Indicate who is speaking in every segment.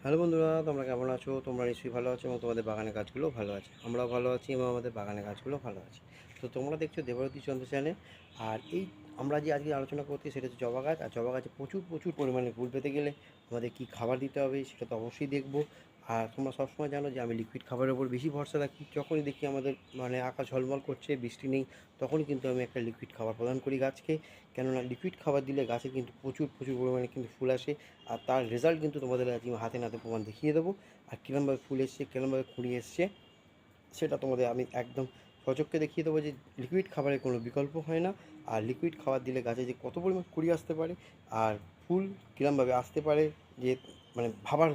Speaker 1: Hello বন্ধুরা, তোমরা কেমন আছো? তোমরা নিশ্চয়ই ভালো আছো এবং তোমাদের বাগানের গাছগুলো ভালো আছে। আমরাও ভালো আছি এবং আমাদের বাগানের গাছগুলো ভালো আছে। তো তোমরা দেখছো দেবরতী চন্দ্র চ্যানেল। আর এই আমরা যে আজকে আলোচনা করছি সেটা হচ্ছে জবা গাছ। আর জবা গাছে প্রচুর প্রচুর পরিমাণে ফুল পেতে গেলে আমাদের কী খাবার দিতে হবে সেটা তো অবশ্যই দেখবো। আর তোমরা সবসময় জানো যে আমি লিকুইড খাবারের ওপর বেশি ভরসা রাখি। যখনই দেখি আমাদের আকাশ ঝলমল করছে, বৃষ্টি নেই, তখনই কিন্তু আমি একটা লিকুইড খাবার প্রদান করি গাছকে। কেননা লিকুইড খাবার দিলে গাছে কিন্তু প্রচুর প্রচুর পরিমাণে কিন্তু ফুল আসে। আর তার রেজাল্ট কিন্তু তোমাদের আজকে হাতে নাতে প্রমাণ দেখিয়ে দেবো। আর কীরমভাবে ফুল এসছে, কীরমভাবে কুড়ি এসছে, সেটা তোমাদের আমি একদম সচক্ষে দেখিয়ে দেবো যে লিকুইড খাবারের কোনো বিকল্প হয় না। আর লিকুইড খাবার দিলে গাছে যে কত পরিমাণ কুড়ি আসতে পারে আর ফুল কীরমভাবে আসতে পারে, যে ভাবার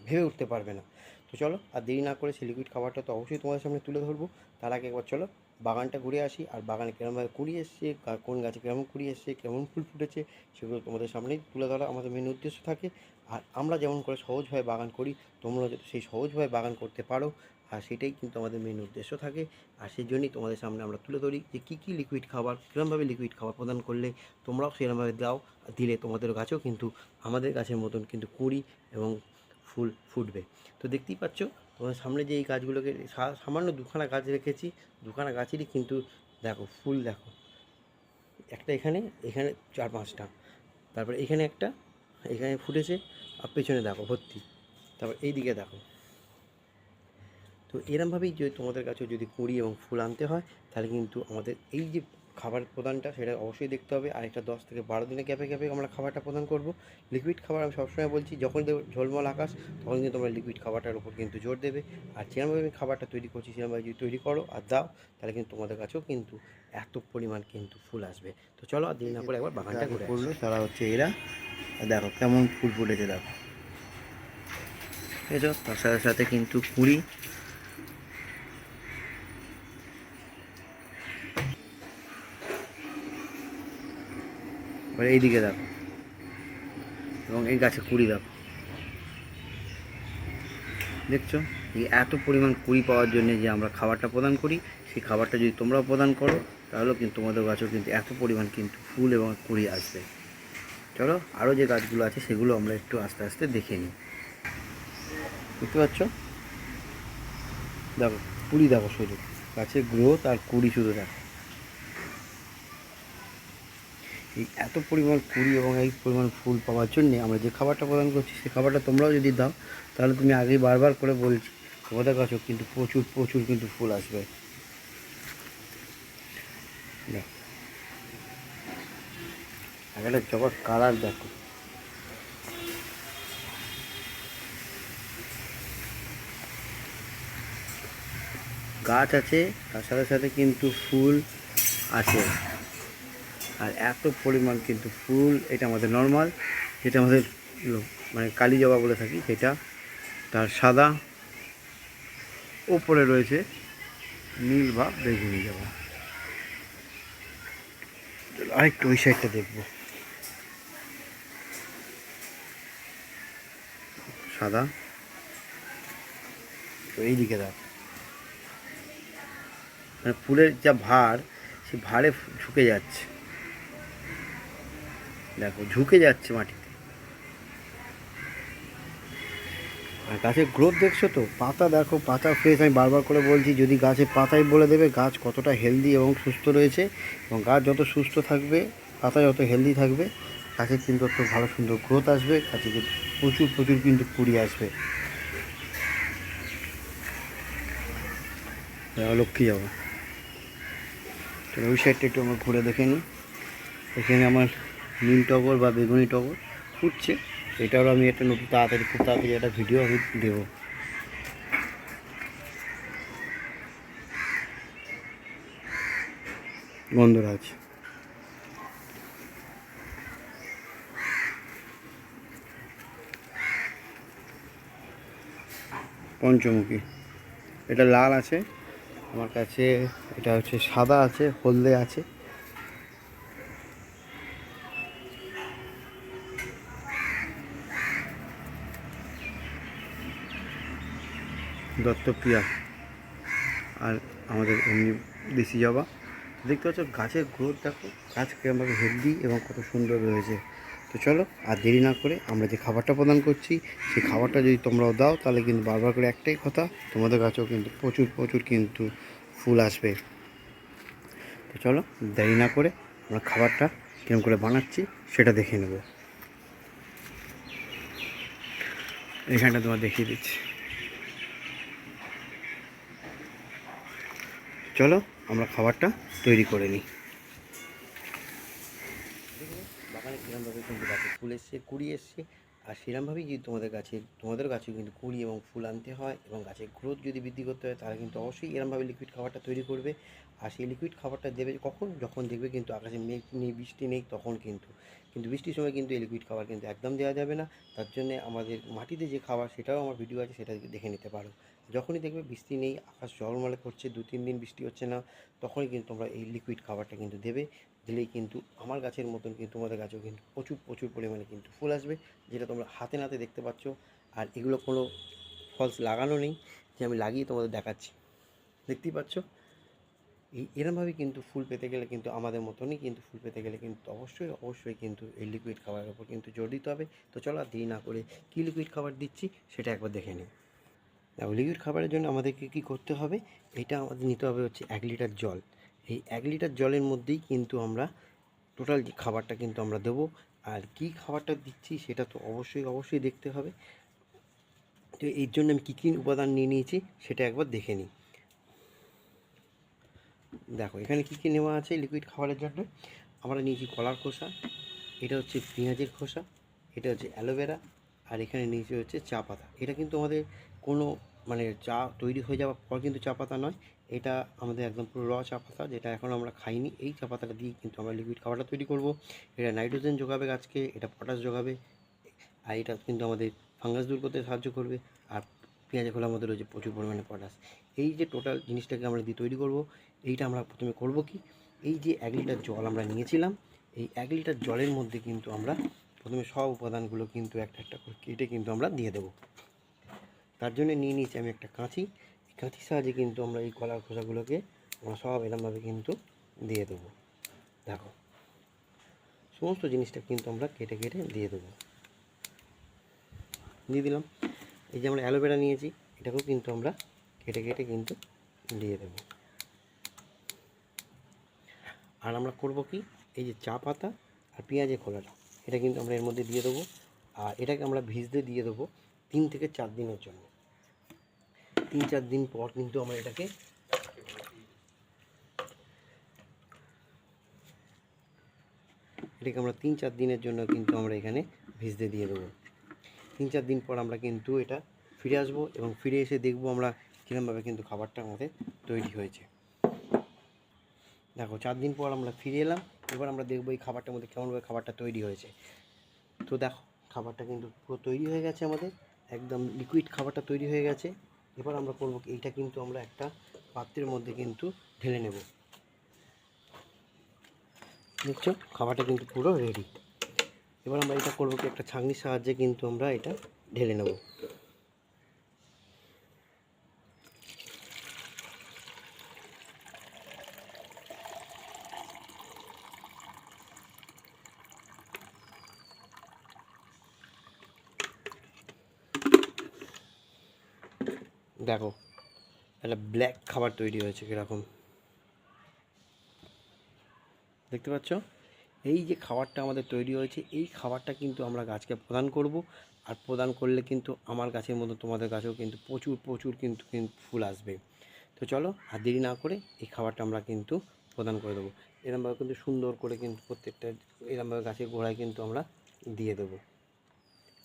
Speaker 1: ভেবে উঠতে পারবে না। তো চলো আর দেরি না করে সেই লিকুইড খাবারটা তো অবশ্যই তোমাদের সামনে তুলে ধরবো। তার আগে একবার চলো বাগানটা ঘুরে আসি আর বাগানে কীরমভাবে কুড়ি এসছে, কোন গাছে কেমন কুড়ি এসছে, কেমন ফুল ফুটেছে, সেগুলো তোমাদের সামনেই তুলে ধরা আমাদের মেন উদ্দেশ্য থাকে। আর আমরা যেমন করে সহজভাবে বাগান করি, তোমরা যাতে সেই সহজভাবে বাগান করতে পারো, আর সেটাই কিন্তু আমাদের মেন উদ্দেশ্য থাকে। আর সেই জন্যই তোমাদের সামনে আমরা তুলে ধরি যে কী কী লিকুইড খাবার, কীরমভাবে লিকুইড খাবার প্রদান করলে তোমরাও সেরকমভাবে দাও, দিলে তোমাদের গাছেও কিন্তু আমাদের গাছের মতন কিন্তু কুঁড়ি এবং ফুল ফুটবে। তো দেখতেই পাচ্ছ তোমার সামনে যে এই গাছগুলোকে সামান্য দুখানা গাছ রেখেছি, দুখানা গাছেরই কিন্তু দেখো ফুল, দেখো একটা এখানে, এখানে চার পাঁচটা, তারপরে এখানে একটা, এখানে ফুটেছে, আর পেছনে দেখো ভর্তি, তারপর এই দিকে দেখো। তো এরমভাবেই যদি তোমাদের কাছেও যদি কুঁড়ি এবং ফুল আনতে হয়, তাহলে কিন্তু আমাদের এই যে খাবার প্রদানটা সেটা অবশ্যই দেখতে হবে। আর একটা 10 থেকে 12 দিনের গ্যাপে গ্যাপে আমরা খাবারটা প্রদান করব। লিকুইড খাবার আমি সবসময় বলছি, যখন দেবো ঝলমল আকাশ তখন কিন্তু তোমরা লিকুইড খাবারটার উপর কিন্তু জোর দেবে। আর যেরমভাবে আমি খাবারটা তৈরি করছি সেরমভাবে যদি তৈরি করো আর দাও, তাহলে কিন্তু তোমাদের কাছেও কিন্তু এত পরিমাণ কিন্তু ফুল আসবে। তো চলো আর দেরি না করে একবার বাগানটা ঘুরে পড়লো, তারা হচ্ছে এরা। দেখো কেমন ফুল ফুটেছে, দেখো বুঝেছো? তার সাথে সাথে কিন্তু কুঁড়ি। এবার এইদিকে দেখো, এবং এই গাছে কুড়ি দেখো, দেখছো? এই এত পরিমাণ কুড়ি পাওয়ার জন্য যে আমরা খাবারটা প্রদান করি, সেই খাবারটা যদি তোমরাও প্রদান করো, তাহলেও কিন্তু তোমাদের গাছেও কিন্তু এত পরিমাণ কিন্তু ফুল এবং কুড়ি আসবে। চলো আরও যে গাছগুলো আছে সেগুলো আমরা একটু আস্তে আস্তে দেখে নিই। বুঝতে পারছো? দেখো কুড়ি, দেখো শুধু গাছের গ্রোথ আর কুড়ি শুধু দেখো। এই এত পরিমাণ কুড়ি এবং এই পরিমাণ ফুল পাওয়ার জন্যে আমরা যে খাবারটা প্রদান করছি, সেই খাবারটা তোমরাও যদি দাও, তাহলে তুমি আগেই বারবার করে বলছি তোমাদের গাছেও কিন্তু প্রচুর প্রচুর কিন্তু ফুল আসবে। দেখো একটা জবার কালার দেখো, গাছ আছে তার সাথে সাথে কিন্তু ফুল আছে। আর এত পরিমাণ কিন্তু ফুল, এটা আমাদের নর্মাল, যেটা আমাদের কালী জবা বলে থাকি, সেটা তার সাদা, ওপরে রয়েছে নীল বা বেগুনি জবা। আরেকটু ওই সাইডটা দেখবো, সাদা। তো এইদিকে দেখ, ফুলের যা ভার, সে ভারে ঝুঁকে যাচ্ছে, দেখো ঝুঁকে যাচ্ছে মাটিতে। আর গাছের গ্রোথ দেখছো তো, পাতা দেখো, পাতা ফ্রেশ। আমি বারবার করে বলছি, যদি গাছের পাতাই বলে দেবে গাছ কতটা হেলদি এবং সুস্থ রয়েছে, এবং গাছ যত সুস্থ থাকবে, পাতা যত হেলদি থাকবে, গাছের কিন্তু তত ভালো সুন্দর গ্রোথ আসবে, গাছে কিন্তু প্রচুর প্রচুর কিন্তু কুড়ি আসবে। লক্ষ্মী যাবো, ওই সাইডটা একটু আমরা ঘুরে দেখে নিই। এখানে আমার নীল টগর বা বেগুনি টগর ফুটছে, এটারও আমি একটা নতুন তাড়াতাড়ি, খুব তাড়াতাড়ি একটা ভিডিও আমি দেবো। গন্ধরাজ, পঞ্চমুখী, এটা লাল আছে আমার কাছে, এটা হচ্ছে সাদা আছে, হলদে আছে। দত্তপ্রিয়া, আর আমাদের এমনি দেশি জবা। দেখতে পাচ্ছ গাছের গ্রোথ দেখো, গাছ কীরকমভাবে হেলদি এবং কত সুন্দর রয়েছে। তো চলো আর দেরি না করে আমরা যে খাবারটা প্রদান করছি সেই খাবারটা যদি তোমরাও দাও তাহলে কিন্তু বারবার করে একটাই কথা, তোমাদের গাছেও কিন্তু প্রচুর প্রচুর কিন্তু ফুল আসবে। তো চলো দেরি না করে আমরা খাবারটা কেমন করে বানাচ্ছি সেটা দেখে নেব। এখানটা তোমার দেখিয়ে দিচ্ছি। চলো আমরা খাবারটা তৈরি করে নিই। বাগানে কীরমভাবে কিন্তু গাছে ফুল এসছে, কুড়ি এসছে, আর সেরমভাবেই যদি তোমাদের গাছেও কিন্তু কুড়ি এবং ফুল আনতে হয় এবং গাছের গ্রোথ যদি বৃদ্ধি করতে হয় তাহলে কিন্তু অবশ্যই এরমভাবে লিকুইড খাবারটা তৈরি করবে। আর সেই লিকুইড খাবারটা দেবে কখন, যখন দেখবে কিন্তু আকাশে মেঘ নেই, বৃষ্টি নেই, তখন কিন্তু বৃষ্টির সময় কিন্তু এই লিকুইড খাবার কিন্তু একদম দেওয়া যাবে না। তার জন্যে আমাদের মাটিতে যে খাবার সেটাও আমার ভিডিও আছে, সেটা দেখে নিতে পারো। যখনই দেখবে বৃষ্টি নেই, আকাশ ঝলমলে করছে, 2-3 দিন বৃষ্টি হচ্ছে না, তখনই কিন্তু তোমরা এই লিকুইড খাবারটা কিন্তু দেবে। দিলেই কিন্তু আমার গাছের মতন কিন্তু তোমাদের গাছেও কিন্তু প্রচুর প্রচুর পরিমাণে কিন্তু ফুল আসবে, যেটা তোমরা হাতে নাতে দেখতে পাচ্ছ। আর এগুলো কোনো ফলস লাগানো নেই যে আমি লাগিয়ে তোমাদের দেখাচ্ছি, দেখতেই পাচ্ছ। এরমভাবে কিন্তু ফুল পেতে গেলে কিন্তু আমাদের মতনই কিন্তু ফুল পেতে গেলে কিন্তু অবশ্যই কিন্তু এই লিকুইড খাবারের ওপর কিন্তু জোর দিতে হবে। তো চলো আর দেরি না করে কী লিকুইড খাবার দিচ্ছি সেটা একবার দেখে নিই। দেখো, লিকুইড খাবারের জন্য আমাদেরকে কী করতে হবে, এটা আমাদের নিতে হবে হচ্ছে 1 লিটার জল। এই 1 লিটার জলের মধ্যেই কিন্তু আমরা টোটাল যে খাবারটা কিন্তু আমরা দেবো। আর কী খাবারটা দিচ্ছি সেটা তো অবশ্যই দেখতে হবে। তো এর জন্য আমি কী উপাদান নিয়ে নিয়েছি সেটা একবার দেখে নিই। দেখো এখানে কী নেওয়া আছে লিকুইড খাবারের জন্য। আমরা নিয়েছি কলার খোসা, এটা হচ্ছে পেঁয়াজের খোসা, এটা হচ্ছে অ্যালোভেরা, আর এখানে নিচে হচ্ছে চা পাতা। এটা কিন্তু আমাদের কোনো চা তৈরি হয়ে যাওয়ার পর কিন্তু চা পাতা নয়, এটা আমাদের একদম পুরো র চা পাতা, যেটা এখন আমরা খাইনি। এই চা পাতাটা দিয়ে কিন্তু আমরা লিকুইড খাবারটা তৈরি করব। এটা নাইট্রোজেন যোগাবে গাছকে, এটা পটাশ যোগাবে, আর এটা কিন্তু আমাদের ফাঙ্গাস দূর করতে সাহায্য করবে। আর পেঁয়াজের খোলার মধ্যে রয়েছে প্রচুর পরিমাণে পটাশ। এই যে টোটাল জিনিসটাকে আমরা দিয়ে তৈরি করব, এইটা আমরা প্রথমে করব কি, এই যে 1 লিটার জল আমরা নিয়েছিলাম, এই 1 লিটার জলের মধ্যে কিন্তু আমরা প্রথমে সব উপাদানগুলো কিন্তু একটা করে কেটে কিন্তু আমরা দিয়ে দেবো। তার জন্য নিয়ে নিয়েছি আমি একটা কাঁচি। এই কাঁচির সাহায্যে কিন্তু আমরা এই কলার খোসাগুলোকে আমরা সব এরমভাবে কিন্তু দিয়ে দেবো। দেখো সমস্ত জিনিসটা কিন্তু আমরা কেটে দিয়ে দেবো, দিয়ে দিলাম। এই যে আমরা অ্যালোভেরা নিয়েছি, এটাকেও কিন্তু আমরা কেটে কিন্তু দিয়ে দেবো। আর আমরা করব কি, এই যে চা পাতা আর পেঁয়াজের খোলাটা, এটা কিন্তু আমরা এর মধ্যে দিয়ে দেবো। আর এটাকে আমরা ভিজতে দিয়ে দেবো 3 থেকে 4 দিনের জন্য। 3-4 দিন পর কিন্তু আমরা এটাকে আমরা 3-4 দিনের জন্য কিন্তু আমরা এখানে ভিজতে দিয়ে দেবো। 3-4 দিন পর আমরা কিন্তু এটা ফিরে আসবো এবং ফিরে এসে দেখবো আমরা কীরমভাবে কিন্তু খাবারটা আমাদের তৈরি হয়েছে। দেখো 4 দিন পর আমরা ফিরে এলাম। এবার আমরা দেখবো এই খাবারটার মধ্যে কেমনভাবে খাবারটা তৈরি হয়েছে। তো দেখো খাবারটা কিন্তু পুরো তৈরি হয়ে গেছে, আমাদের একদম লিকুইড খাবারটা তৈরি হয়ে গেছে। এবার আমরা করবো কি, এইটা কিন্তু আমরা একটা পাত্রের মধ্যে কিন্তু ঢেলে নেব। দেখছো খাবারটা কিন্তু পুরো রেডি। এবার আমরা এটা করবো কি, একটা ছাঁকনির সাহায্যে কিন্তু আমরা এটা ঢেলে নেব। দেখো একটা ব্ল্যাক খাবার তৈরি হয়েছে কীরকম, দেখতে পাচ্ছ। এই যে খাবারটা আমাদের তৈরি হয়েছে, এই খাবারটা কিন্তু আমরা গাছকে প্রদান করব। আর প্রদান করলে কিন্তু আমার গাছের মতো তোমাদের গাছেও কিন্তু প্রচুর কিন্তু ফুল আসবে। তো চলো আর দেরি না করে এই খাবারটা আমরা কিন্তু প্রদান করে দেবো। এরমভাবে কিন্তু সুন্দর করে কিন্তু প্রত্যেকটা এরমভাবে গাছের গোড়ায় কিন্তু আমরা দিয়ে দেবো।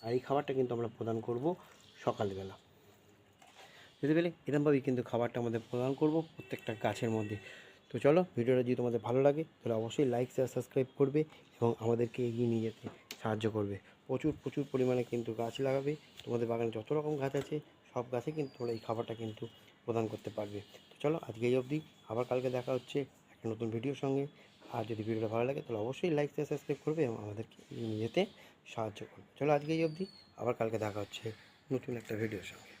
Speaker 1: আর এই খাবারটা কিন্তু আমরা প্রদান করব সকালবেলা, বুঝতে পেলে। এরমভাবেই কিন্তু খাবারটা আমাদের প্রদান করব প্রত্যেকটা গাছের মধ্যে। তো চলো ভিডিওটা যদি তোমাদের ভালো লাগে তাহলে অবশ্যই লাইক শেয়ার সাবস্ক্রাইব করবে এবং আমাদেরকে এগিয়ে নিয়ে যেতে সাহায্য করবে। প্রচুর পরিমাণে কিন্তু গাছ লাগাবে। তোমাদের বাগানে যত রকম গাছ আছে সব গাছে কিন্তু তোমরা এই খাবারটা কিন্তু প্রদান করতে পারবে। তো চলো আজকে এই অবধি, আবার কালকে দেখা হচ্ছে একটা নতুন ভিডিওর সঙ্গে। আর যদি ভিডিওটা ভালো লাগে তাহলে অবশ্যই লাইক শেয়ার সাবস্ক্রাইব করবে এবং আমাদেরকে এগিয়ে নিয়ে যেতে সাহায্য করবে। চলো আজকে এই অবধি, আবার কালকে দেখা হচ্ছে নতুন একটা ভিডিওর সঙ্গে।